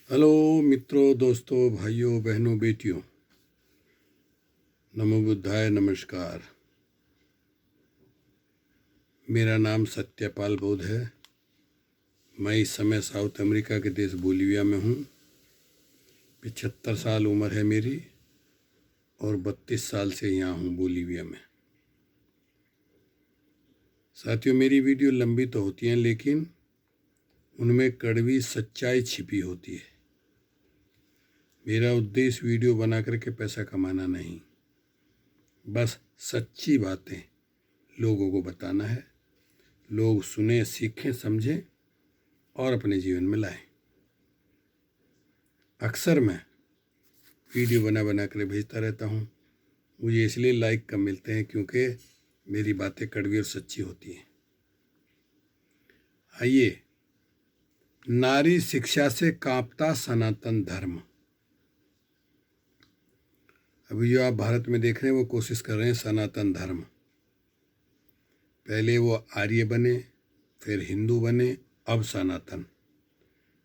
Hello मित्रों, दोस्तों, भाइयों, बहनों, बेटियों, नमो बुद्धाय, नमस्कार। मेरा नाम सत्यपाल बौद्ध है। मैं इस समय साउथ अमेरिका के देश बोलिविया में हूँ। 75 साल उम्र है मेरी और 32 साल से यहाँ हूँ बोलिविया में। साथियों, मेरी वीडियो लंबी तो होती हैं लेकिन उनमें कड़वी सच्चाई छिपी होती है। मेरा उद्देश्य वीडियो बना करके पैसा कमाना नहीं, बस सच्ची बातें लोगों को बताना है। लोग सुने, सीखें, समझें और अपने जीवन में लाएं। अक्सर मैं वीडियो बना कर भेजता रहता हूँ। मुझे इसलिए लाइक कम मिलते हैं क्योंकि मेरी बातें कड़वी और सच्ची होती हैं। आइए, नारी शिक्षा से कांपता सनातन धर्म। अभी जो आप भारत में देख रहे हैं वो कोशिश कर रहे हैं सनातन धर्म। पहले वो आर्य बने, फिर हिंदू बने, अब सनातन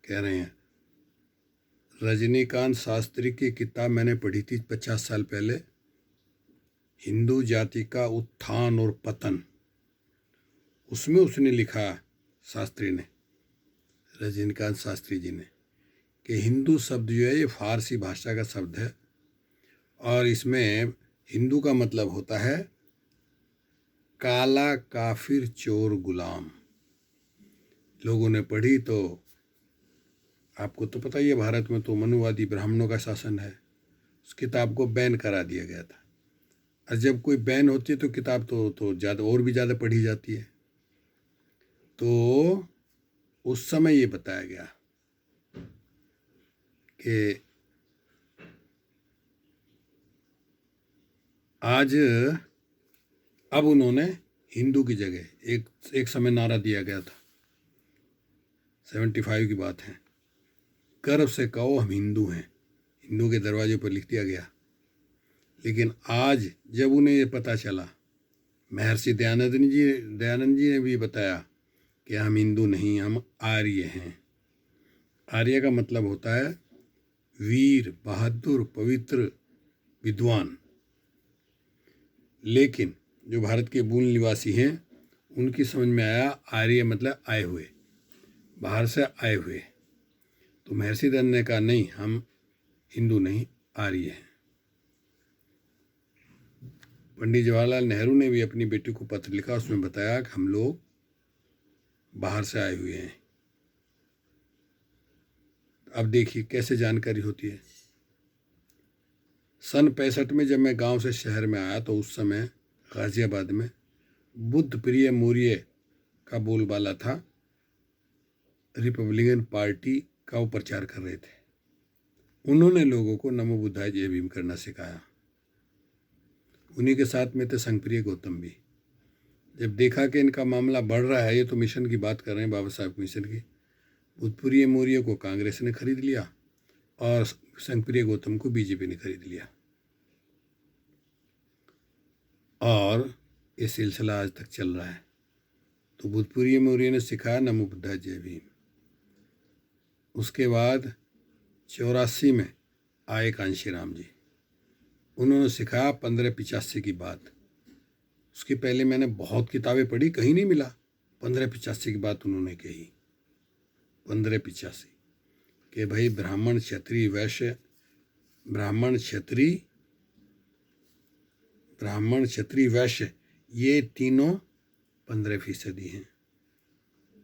कह रहे हैं। रजनीकांत शास्त्री की किताब मैंने पढ़ी थी 50 साल पहले, हिंदू जाति का उत्थान और पतन। उसमें उसने लिखा, शास्त्री ने, रजनीकांत शास्त्री जी ने, कि हिंदू शब्द जो है ये फारसी भाषा का शब्द है और इसमें हिंदू का मतलब होता है काला, काफिर, चोर, गुलाम। लोगों ने पढ़ी तो आपको तो पता ही है, भारत में तो मनुवादी ब्राह्मणों का शासन है। उस किताब को बैन करा दिया गया था। और जब कोई बैन होती है तो किताब तो ज़्यादा और भी ज़्यादा पढ़ी जाती है। तो उस समय ये बताया गया कि आज अब उन्होंने हिंदू की जगह एक समय नारा दिया गया था, 75 की बात है, गर्व से कहो हम हिंदू हैं। हिंदू के दरवाजे पर लिख दिया गया। लेकिन आज जब उन्हें ये पता चला, महर्षि दयानंद जी ने भी बताया कि हम हिंदू नहीं, हम आर्य हैं। आर्य का मतलब होता है वीर, बहादुर, पवित्र, विद्वान। लेकिन जो भारत के मूल निवासी हैं उनकी समझ में आया आर्य मतलब आए हुए, बाहर से आए हुए। तो महर्षि दयानंद ने कहा नहीं, हम हिंदू नहीं, आर्य हैं। पंडित जवाहरलाल नेहरू ने भी अपनी बेटी को पत्र लिखा, उसमें बताया कि हम लोग बाहर से आए हुए हैं। अब देखिए कैसे जानकारी होती है। सन 65 में जब मैं गांव से शहर में आया तो उस समय गाजियाबाद में बुद्ध प्रिय मौर्य का बोलबाला था। रिपब्लिकन पार्टी का वो प्रचार कर रहे थे। उन्होंने लोगों को नमो बुद्धाय जय भीम करना सिखाया। उन्हीं के साथ में थे संगप्रिय गौतम भी। जब देखा कि इनका मामला बढ़ रहा है, ये तो मिशन की बात कर रहे हैं, बाबा साहब मिशन की, बुद्धप्रिय मौर्य को कांग्रेस ने खरीद लिया और संगप्रिय गौतम को बीजेपी ने खरीद लिया। और ये सिलसिला आज तक चल रहा है। तो बुद्धप्रिय मौर्य ने सिखाया नमो बुद्धाय जय भीम। उसके बाद 84 में आए कांशीराम जी, उन्होंने सिखाया 1585 की बात। उसके पहले मैंने बहुत किताबें पढ़ी, कहीं नहीं मिला। 1585 की बात उन्होंने कही, 1585, कि भाई ब्राह्मण, क्षत्रिय, वैश्य, ब्राह्मण क्षत्रिय वैश्य ये तीनों 15% हैं।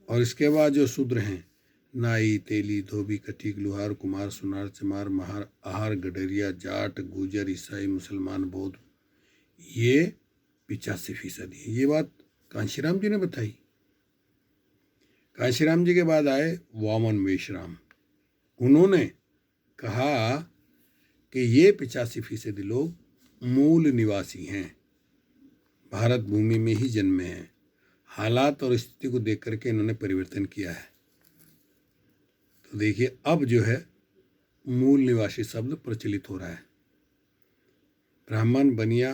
और इसके बाद जो शूद्र हैं, नाई, तेली, धोबी, कठिक, लुहार, कुमार, सुनार, चमार, महार, आहार, गडरिया, जाट, गुजर, ईसाई, मुसलमान, बौद्ध, ये 85% है। ये बात कांशीराम जी ने बताई। कांशीराम जी के बाद आए वामन मेश्राम। उन्होंने कहा कि ये 85% लोग मूल निवासी हैं, भारत भूमि में ही जन्मे हैं। हालात और स्थिति को देख करके इन्होंने परिवर्तन किया है। तो देखिए अब जो है मूल निवासी शब्द प्रचलित हो रहा है। ब्राह्मण, बनिया,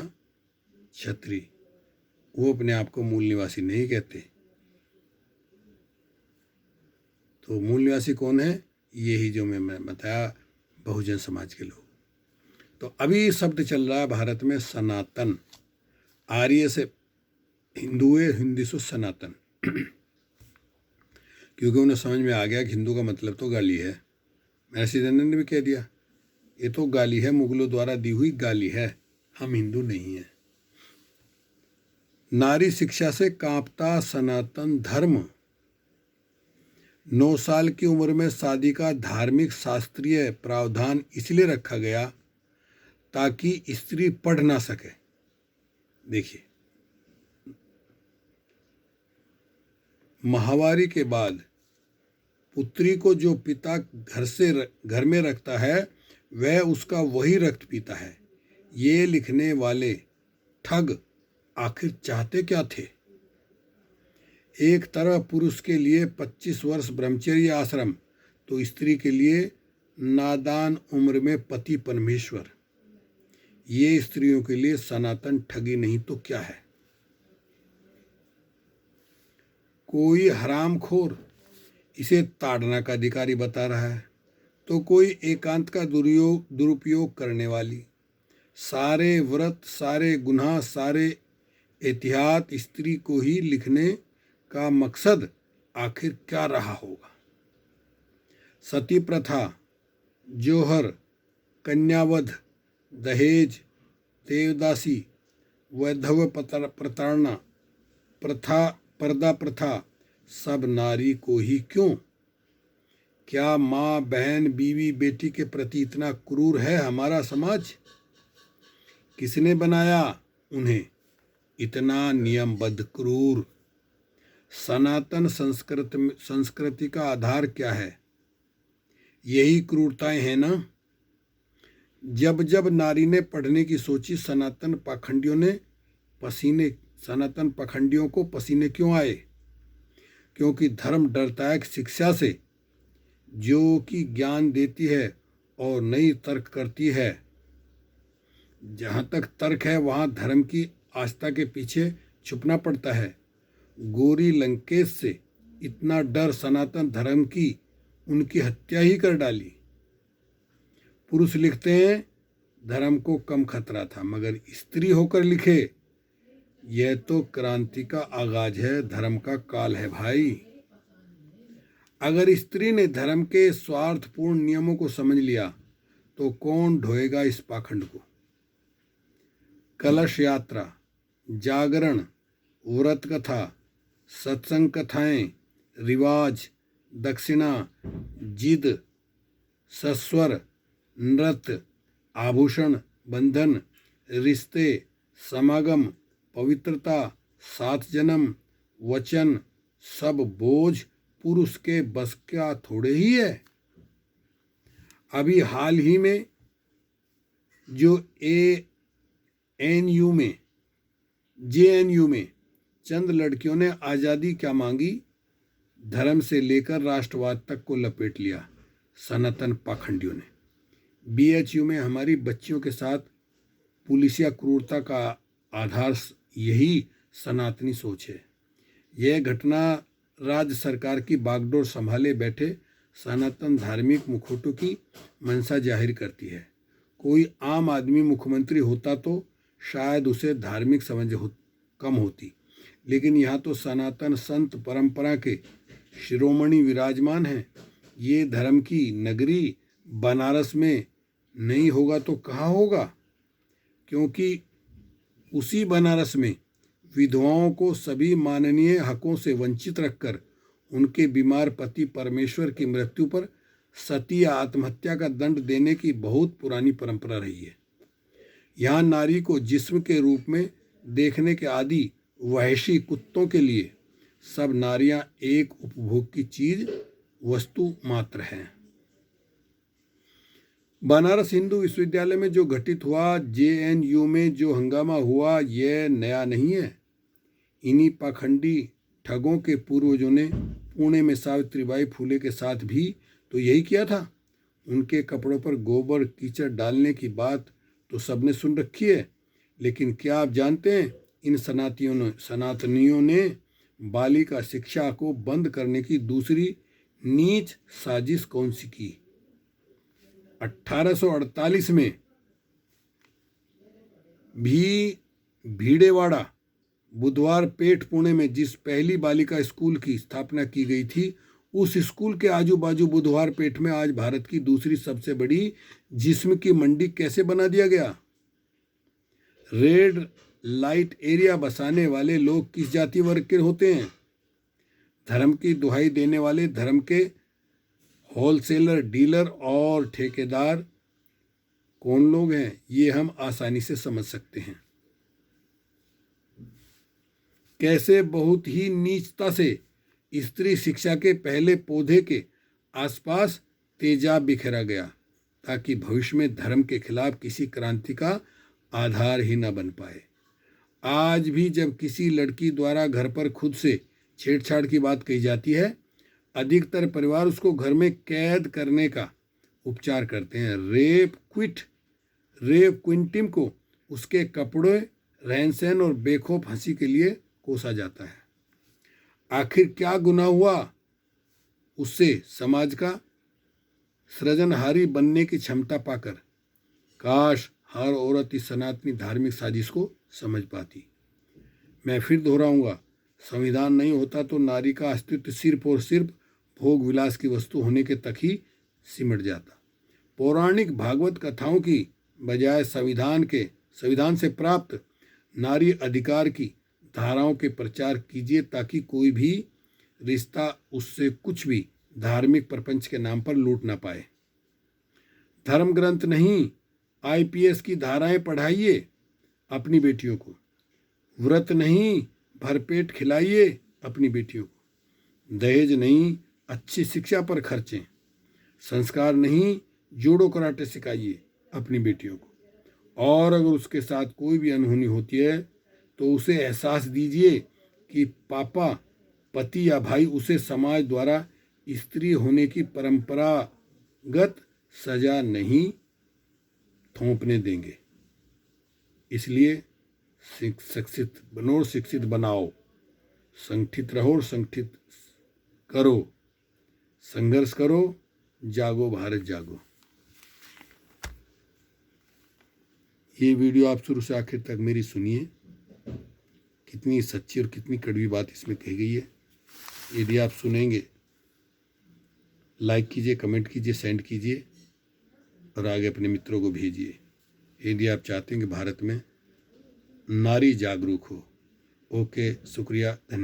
क्षत्रिय वो अपने आप को मूल निवासी नहीं कहते। तो मूल निवासी कौन है? यही जो मैं बताया बहुजन समाज के लोग। तो अभी शब्द चल रहा है भारत में सनातन, आर्य से हिंदू है, हिंदी से सनातन, क्योंकि उन्हें समझ में आ गया कि हिंदू का मतलब तो गाली है। महर्षि दयानंद ने भी कह दिया ये तो गाली है, मुगलों द्वारा दी हुई गाली है, हम हिंदू नहीं हैं। नारी शिक्षा से कांपता सनातन धर्म। 9 साल की उम्र में शादी का धार्मिक शास्त्रीय प्रावधान इसलिए रखा गया ताकि स्त्री पढ़ ना सके। देखिए, माहवारी के बाद पुत्री को जो पिता घर में रखता है वह उसका वही रक्त पीता है। ये लिखने वाले ठग आखिर चाहते क्या थे? एक तरफ पुरुष के लिए 25 वर्ष ब्रह्मचर्य आश्रम, तो स्त्री के लिए नादान उम्र में पति परमेश्वर। ये स्त्रियों के लिए सनातन ठगी नहीं तो क्या है? कोई हरामखोर इसे ताड़ना का अधिकारी बता रहा है, तो कोई एकांत का दुरुपयोग करने वाली। सारे व्रत, सारे गुनाह, सारे एहतियात स्त्री को ही लिखने का मकसद आखिर क्या रहा होगा? सती प्रथा, जोहर, कन्यावध, दहेज, देवदासी, वैधव्य प्रताड़ना प्रथा, पर्दा प्रथा, सब नारी को ही क्यों? क्या माँ, बहन, बीवी, बेटी के प्रति इतना क्रूर है हमारा समाज? किसने बनाया उन्हें इतना नियमबद्ध क्रूर? सनातन संस्कृति का आधार क्या है? यही क्रूरताएं हैं ना। जब जब नारी ने पढ़ने की सोची, सनातन पाखंडियों को पसीने क्यों आए? क्योंकि धर्म डरता है कि शिक्षा से, जो कि ज्ञान देती है और नई तर्क करती है। जहाँ तक तर्क है वहाँ धर्म की आस्था के पीछे छुपना पड़ता है। गोरी लंकेश से इतना डर सनातन धर्म की, उनकी हत्या ही कर डाली। पुरुष लिखते हैं धर्म को कम खतरा था, मगर स्त्री होकर लिखे, यह तो क्रांति का आगाज है, धर्म का काल है भाई। अगर स्त्री ने धर्म के स्वार्थपूर्ण नियमों को समझ लिया तो कौन ढोएगा इस पाखंड को? कलश यात्रा, जागरण, व्रत कथा, सत्संग कथाएं, रिवाज, दक्षिणा, जिद, सस्वर, नृत्य, आभूषण, बंधन, रिश्ते, समागम, पवित्रता, 7 जन्म, वचन, सब बोझ पुरुष के बस का थोड़े ही है। अभी हाल ही में जो JNU में चंद लड़कियों ने आज़ादी क्या मांगी, धर्म से लेकर राष्ट्रवाद तक को लपेट लिया सनातन पाखंडियों ने। BHU में हमारी बच्चियों के साथ पुलिसिया क्रूरता का आधार यही सनातनी सोच है। यह घटना राज्य सरकार की बागडोर संभाले बैठे सनातन धार्मिक मुखौटों की मंशा जाहिर करती है। कोई आम आदमी मुख्यमंत्री होता तो शायद उसे धार्मिक समझ कम होती, लेकिन यहाँ तो सनातन संत परंपरा के शिरोमणि विराजमान हैं। ये धर्म की नगरी बनारस में नहीं होगा तो कहाँ होगा? क्योंकि उसी बनारस में विधवाओं को सभी माननीय हकों से वंचित रखकर उनके बीमार पति परमेश्वर की मृत्यु पर सती या आत्महत्या का दंड देने की बहुत पुरानी परंपरा रही है। यहाँ नारी को जिस्म के रूप में देखने के आदि वहशी कुत्तों के लिए सब नारियां एक उपभोग की चीज, वस्तु मात्र हैं। बनारस हिंदू विश्वविद्यालय में जो घटित हुआ, JNU में जो हंगामा हुआ, यह नया नहीं है। इन्हीं पाखंडी ठगों के पूर्वजों ने पुणे में सावित्रीबाई फुले के साथ भी तो यही किया था। उनके कपड़ों पर गोबर कीचड़ डालने की बात तो सबने सुन रखी है, लेकिन क्या आप जानते हैं इन सनातनियों ने बालिका शिक्षा को बंद करने की दूसरी नीच साजिश कौन सी की? 1848 में भी भीड़ेवाड़ा बुधवार पेठ पुणे में जिस पहली बालिका स्कूल की स्थापना की गई थी, उस स्कूल के आजू बाजू बुधवार पेठ में आज भारत की दूसरी सबसे बड़ी जिस्म की मंडी कैसे बना दिया गया? रेड लाइट एरिया बसाने वाले लोग किस जाति वर्ग के होते हैं? धर्म की दुहाई देने वाले धर्म के होलसेलर, डीलर और ठेकेदार कौन लोग हैं? ये हम आसानी से समझ सकते हैं। कैसे बहुत ही नीचता से स्त्री शिक्षा के पहले पौधे के आसपास तेजाब बिखेरा गया, ताकि भविष्य में धर्म के खिलाफ किसी क्रांति का आधार ही न बन पाए। आज भी जब किसी लड़की द्वारा घर पर खुद से छेड़छाड़ की बात कही जाती है, अधिकतर परिवार उसको घर में कैद करने का उपचार करते हैं। रेप क्विंटिम को उसके कपड़े, रहन सहन और बेखौफ हंसी के लिए कोसा जाता है। आखिर क्या गुनाह हुआ उससे समाज का सृजनहारी बनने की क्षमता पाकर? काश हर औरत इस सनातनी धार्मिक साजिश को समझ पाती। मैं फिर दोहराऊंगा, संविधान नहीं होता तो नारी का अस्तित्व सिर्फ और सिर्फ भोग विलास की वस्तु होने के तक ही सिमट जाता। पौराणिक भागवत कथाओं की बजाय संविधान से प्राप्त नारी अधिकार की धाराओं के प्रचार कीजिए, ताकि कोई भी रिश्ता उससे कुछ भी धार्मिक प्रपंच के नाम पर लूट ना पाए। धर्म ग्रंथ नहीं, आईपीएस की धाराएं पढ़ाइए अपनी बेटियों को। व्रत नहीं, भरपेट खिलाइए अपनी बेटियों को। दहेज नहीं, अच्छी शिक्षा पर खर्चें। संस्कार नहीं, जूडो कराटे सिखाइए अपनी बेटियों को। और अगर उसके साथ कोई भी अनहोनी होती है तो उसे एहसास दीजिए कि पापा, पति या भाई उसे समाज द्वारा स्त्री होने की परंपरागत सजा नहीं थोपने देंगे। इसलिए शिक्षित बनो और शिक्षित बनाओ, संगठित रहो और संगठित करो, संघर्ष करो, जागो भारत जागो। ये वीडियो आप शुरू से आखिर तक मेरी सुनिए, कितनी सच्ची और कितनी कड़वी बात इसमें कही गई है। यदि आप सुनेंगे, लाइक कीजिए, कमेंट कीजिए, सेंड कीजिए और आगे अपने मित्रों को भेजिए। यदि आप चाहते हैं कि भारत में नारी जागरूक हो। ओके, शुक्रिया, धन्यवाद।